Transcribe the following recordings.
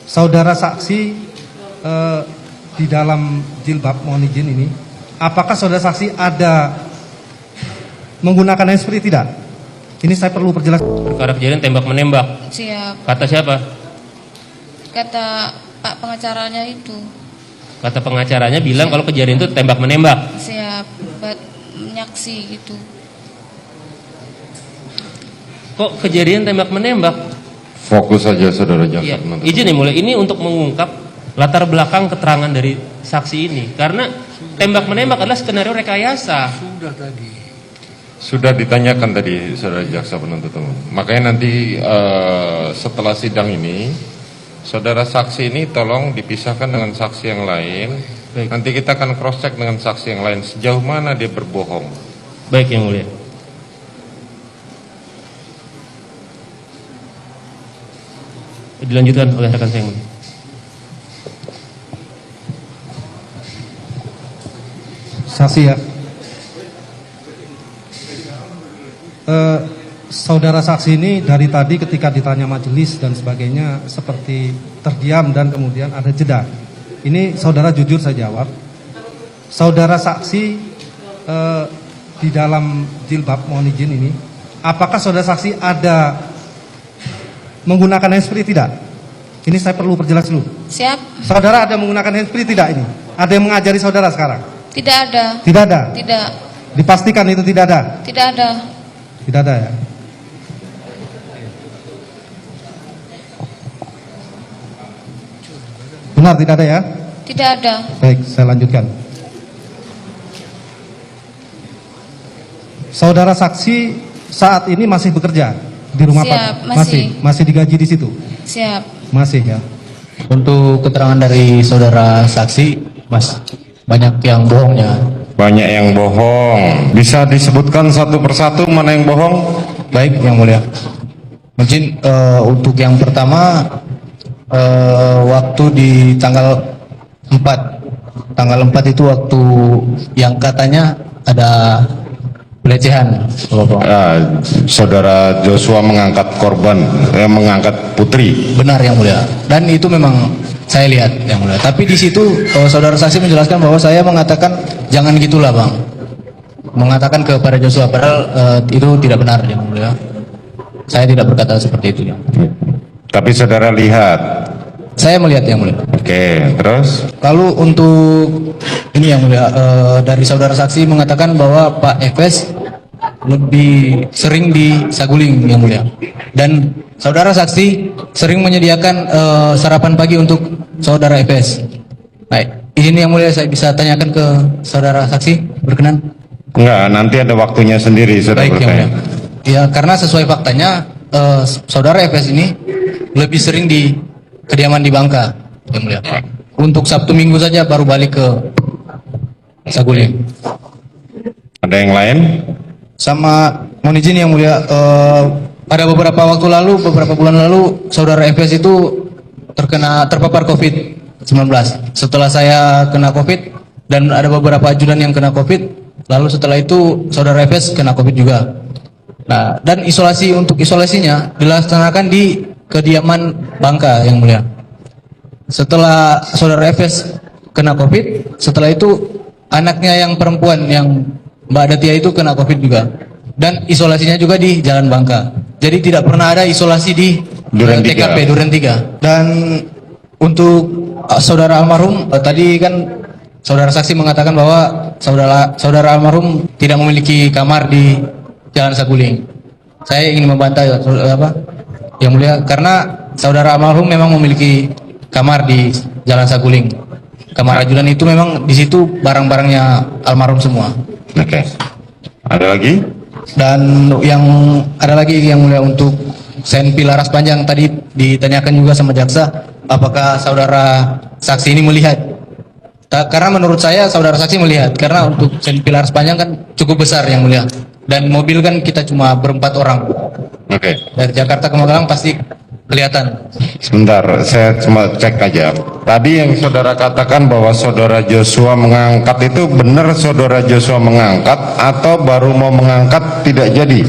saudara saksi di dalam jilbab, mohon izin ini, apakah saudara saksi ada menggunakan handsfree tidak? Ini saya perlu perjelas. Perkara kejadian tembak menembak. Siap. Kata siapa? Kata Pak pengacaranya itu. Kata pengacaranya bilang kalau kejadian itu tembak menembak. Siap. Buat menyaksi gitu. Kok kejadian tembak menembak? Fokus saja saudara jaksa. Ya, izin ya mulai ini untuk mengungkap latar belakang keterangan dari saksi ini, karena tembak menembak adalah skenario rekayasa. Sudah ditanyakan tadi saudara jaksa penuntut umum. Makanya nanti setelah sidang ini, saudara saksi ini tolong dipisahkan dengan saksi yang lain. Baik. Nanti kita akan cross check dengan saksi yang lain sejauh mana dia berbohong. Baik yang mulia. Dilanjutkan oleh rekan saya yang mulia. Saksi ya. Saudara saksi ini dari tadi ketika ditanya majelis dan sebagainya seperti terdiam dan kemudian ada jeda. Ini saudara jujur saya jawab. Saudara saksi di dalam jilbab, mohon izin ini, apakah saudara saksi ada menggunakan handsfree tidak? Ini saya perlu perjelas dulu. Siap. Saudara ada menggunakan handsfree tidak ini? Ada yang mengajari saudara sekarang? Tidak ada. Tidak ada? Tidak. Dipastikan itu tidak ada? Tidak ada. Tidak ada ya? Benar tidak ada ya? Tidak ada. Baik, saya lanjutkan. Saudara saksi saat ini masih bekerja di rumah Siap, Pak? masih. Masih digaji di situ? Siap. Masih ya. Untuk keterangan dari saudara saksi, Mas, banyak yang bohongnya. Banyak yang bohong. Bisa disebutkan satu persatu mana yang bohong? Baik, yang mulia. Mungkin untuk yang pertama, waktu di tanggal 4. Tanggal 4 itu waktu yang katanya ada pelecehan. Saudara Joshua mengangkat korban, mengangkat putri. Benar yang mulia. Dan itu memang saya lihat yang mulia. Tapi di situ saudara saksi menjelaskan bahwa saya mengatakan jangan gitulah bang. Mengatakan kepada Joshua, padahal itu tidak benar yang mulia. Saya tidak berkata seperti itu yang. Tapi saudara lihat. Saya melihat yang mulia. Oke, terus? Lalu untuk ini yang mulia, dari saudara saksi mengatakan bahwa Pak Efes lebih sering di Saguling yang mulia, dan saudara saksi sering menyediakan sarapan pagi untuk saudara Efes. Baik, izin yang mulia saya bisa tanyakan ke saudara saksi, berkenan? Enggak, nanti ada waktunya sendiri saudara. Baik yang mulia. Ya, karena sesuai faktanya saudara Efes ini lebih sering di kediaman di Bangka yang mulia. Untuk Sabtu Minggu saja baru balik ke Saguling. Ada yang lain? Sama mohon izin yang mulia, pada beberapa waktu lalu, beberapa bulan lalu, saudara FS itu terpapar COVID-19. Setelah saya kena COVID dan ada beberapa ajudan yang kena COVID, lalu setelah itu saudara FS kena COVID juga. Nah, dan untuk isolasinya dilaksanakan di kediaman Bangka yang mulia. Setelah saudara FS kena COVID, setelah itu anaknya yang perempuan yang Mbak Datia itu kena COVID juga, dan isolasinya juga di Jalan Bangka. Jadi tidak pernah ada isolasi di TKP Duren 3. Dan untuk saudara almarhum, tadi kan saudara saksi mengatakan bahwa saudara almarhum tidak memiliki kamar di Jalan Saguling. Saya ingin membantah yang mulia, karena saudara almarhum memang memiliki kamar di Jalan Saguling. Kamar ajudan itu memang di situ barang-barangnya almarhum semua. Oke. Ada lagi? Dan yang ada lagi yang mulia, untuk senpi laras panjang tadi ditanyakan juga sama jaksa, apakah saudara saksi ini melihat? Karena menurut saya saudara saksi melihat, karena untuk senpi laras panjang kan cukup besar yang mulia, dan mobil kan kita cuma berempat orang. Oke. Dari Jakarta ke Magelang pasti kelihatan. Sebentar, saya cuma cek aja. Tadi yang saudara katakan bahwa saudara Joshua mengangkat itu benar saudara Joshua mengangkat atau baru mau mengangkat tidak jadi?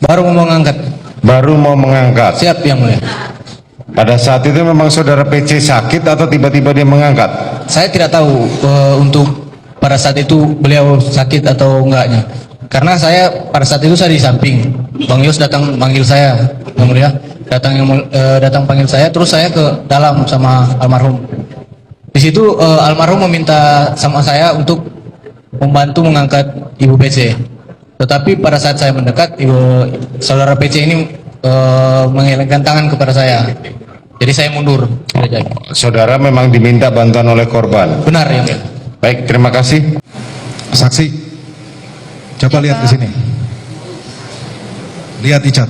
Baru mau mengangkat. Baru mau mengangkat. Siap yang mulia. Pada saat itu memang saudara PC sakit atau tiba-tiba dia mengangkat? Saya tidak tahu untuk pada saat itu beliau sakit atau enggaknya. Karena saya pada saat itu saya di samping. Bang Yos datang manggil saya, Yang Mulia. Datang panggil saya, terus saya ke dalam sama almarhum. Di situ almarhum meminta sama saya untuk membantu mengangkat Ibu PC. Tetapi pada saat saya mendekat, saudara PC ini mengelengkan tangan kepada saya. Jadi saya mundur. Saudara memang diminta bantuan oleh korban. Benar, Yang Mulia. Baik, terima kasih. Saksi, coba lihat ke sini. Lihat Icat.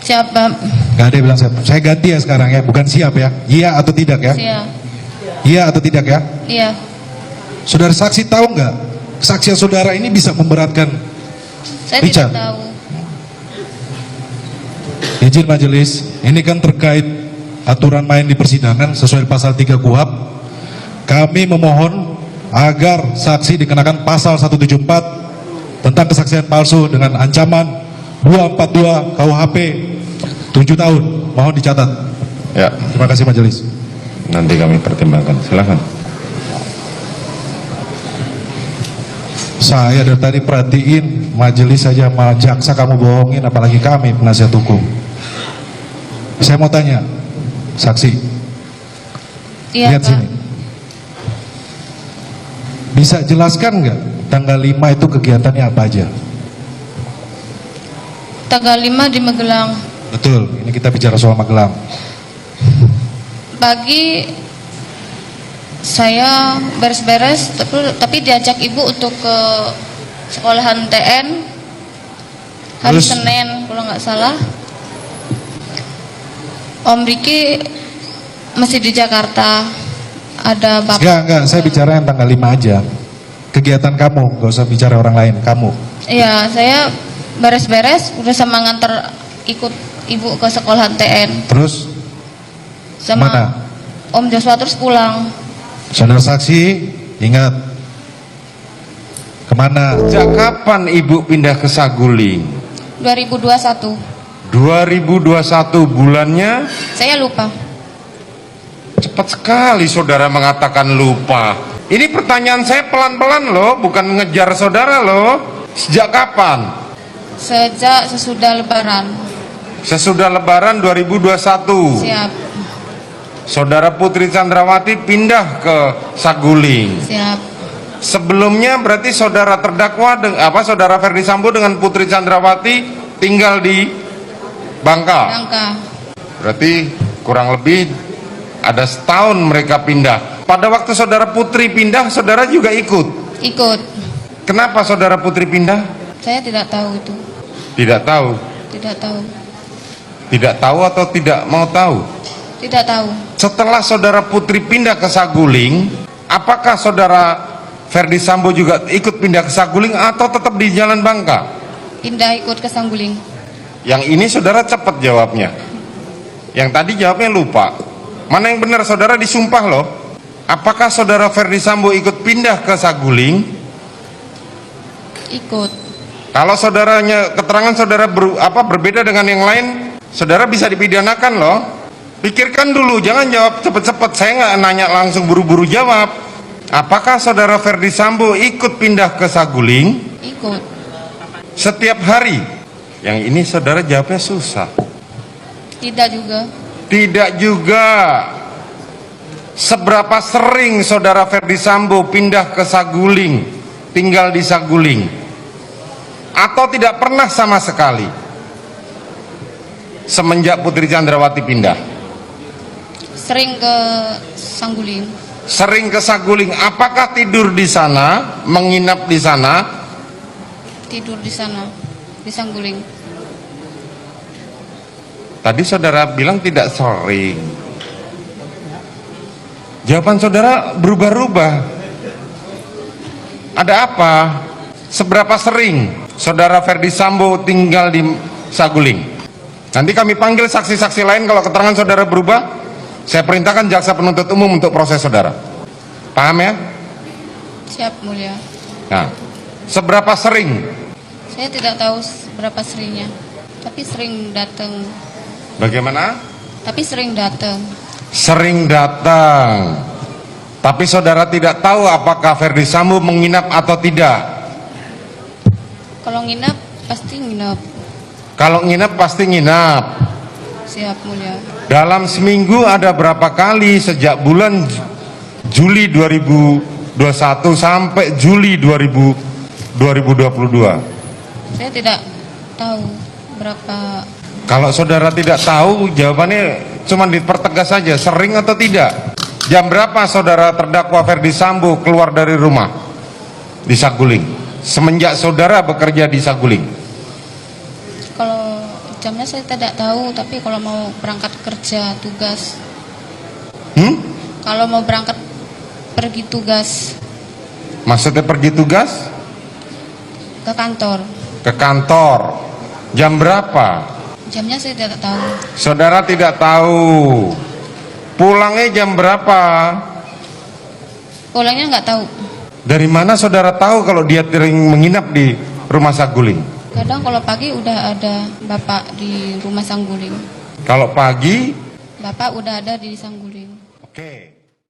Siapa? Gak ada yang bilang siap. Saya ganti ya sekarang ya, bukan siap ya. Iya atau tidak ya? Siap. Iya atau tidak ya? Iya. Saudara saksi tahu nggak? Kesaksian saudara ini bisa memberatkan Saya Richard. tidak tahu. Izin majelis, ini kan terkait aturan main di persidangan sesuai pasal 3 KUHP. Kami memohon agar saksi dikenakan pasal 174 tentang kesaksian palsu dengan ancaman 242 KUHP 7 tahun. Mohon dicatat. Ya, Terima kasih majelis. nanti kami pertimbangkan. Silakan. Saya dari tadi perhatiin majelis saja sama jaksa kamu bohongin, apalagi kami penasihat hukum. Saya mau tanya, saksi, Iya, lihat Pak. sini. Bisa jelaskan nggak tanggal 5 itu kegiatannya apa aja? Tanggal 5 di Magelang. Betul, ini kita bicara soal Magelang. Pagi saya beres-beres, tapi diajak ibu untuk ke sekolahan TN hari Terus? Senin kalau nggak salah. Om Riki masih di Jakarta. Ada bapak. Enggak, saya bicara yang tanggal 5 aja. Kegiatan kamu, nggak usah bicara orang lain, kamu. Iya, saya beres-beres udah sama nganter ikut ibu ke sekolahan TN Terus, sama mana? Om Joshua, terus pulang. Saudara saksi, ingat, kemana? Sejak kapan Ibu pindah ke Saguling? 2021. 2021 bulannya. Saya lupa. Cepat sekali saudara mengatakan lupa. Ini pertanyaan saya pelan-pelan loh, bukan ngejar saudara loh. Sejak kapan? Sejak sesudah Lebaran. Sesudah Lebaran 2021. Siap. Saudara Putri Chandrawati pindah ke Saguling. Siap. Sebelumnya berarti saudara terdakwa saudara Ferdi Sambo dengan Putri Chandrawati tinggal di Bangka. Bangka. Berarti kurang lebih ada setahun mereka pindah. Pada waktu saudara Putri pindah, saudara juga ikut. Ikut. Kenapa saudara Putri pindah? Saya tidak tahu itu. Tidak tahu. Tidak tahu. Tidak tahu atau tidak mau tahu? Tidak tahu. Setelah saudara Putri pindah ke Saguling, apakah saudara Ferdi Sambo juga ikut pindah ke Saguling atau tetap di Jalan Bangka? Pindah ikut ke Sangguling. Yang ini saudara cepat jawabnya. Yang tadi jawabnya lupa. Mana yang benar, saudara disumpah loh. Apakah saudara Ferdi Sambo ikut pindah ke Saguling? Ikut. Kalau saudaranya keterangan saudara berbeda dengan yang lain, saudara bisa dipidanakan loh. Pikirkan dulu, jangan jawab cepet-cepet. Saya nggak nanya langsung buru-buru jawab. Apakah saudara Ferdi Sambo ikut pindah ke Saguling? Ikut. Setiap hari? Yang ini saudara jawabnya susah. Tidak juga. Tidak juga. Seberapa sering saudara Ferdi Sambo pindah ke Saguling, tinggal di Saguling? Atau tidak pernah sama sekali semenjak Putri Chandrawati pindah? Sering ke Sangguling. Sering ke Saguling. Apakah tidur di sana, menginap di sana? Tidur di sana, di Sangguling. Tadi saudara bilang tidak sering. Jawaban saudara berubah-ubah. Ada apa? Seberapa sering saudara Ferdi Sambo tinggal di Saguling? Nanti kami panggil saksi-saksi lain. Kalau keterangan saudara berubah, saya perintahkan jaksa penuntut umum untuk proses saudara. Paham ya? Siap, Mulia. Nah, seberapa sering? Saya tidak tahu berapa seringnya, tapi sering datang. Bagaimana? Tapi sering datang. Sering datang. Tapi saudara tidak tahu apakah Ferdi Sambo menginap atau tidak. Kalau nginap pasti nginap. Kalau nginap pasti nginap. Siap mulia. Dalam seminggu ada berapa kali sejak bulan Juli 2021 sampai Juli 2022? Saya tidak tahu berapa. Kalau saudara tidak tahu, jawabannya cuma dipertegas saja, sering atau tidak. Jam berapa saudara terdakwa Ferdi Sambo keluar dari rumah di Saguling? Semenjak saudara bekerja di Saguling. Kalau jamnya saya tidak tahu, tapi kalau mau berangkat kerja tugas. Kalau mau berangkat pergi tugas Maksudnya pergi tugas? ke kantor. Ke kantor. Jam berapa? Jamnya saya tidak tahu. Saudara tidak tahu. Pulangnya jam berapa? Pulangnya nggak tahu. Dari mana saudara tahu kalau dia sering menginap di rumah Saguling? Kadang kalau pagi udah ada bapak di rumah Sangguling. Kalau pagi, Bapak udah ada di Sangguling. oke.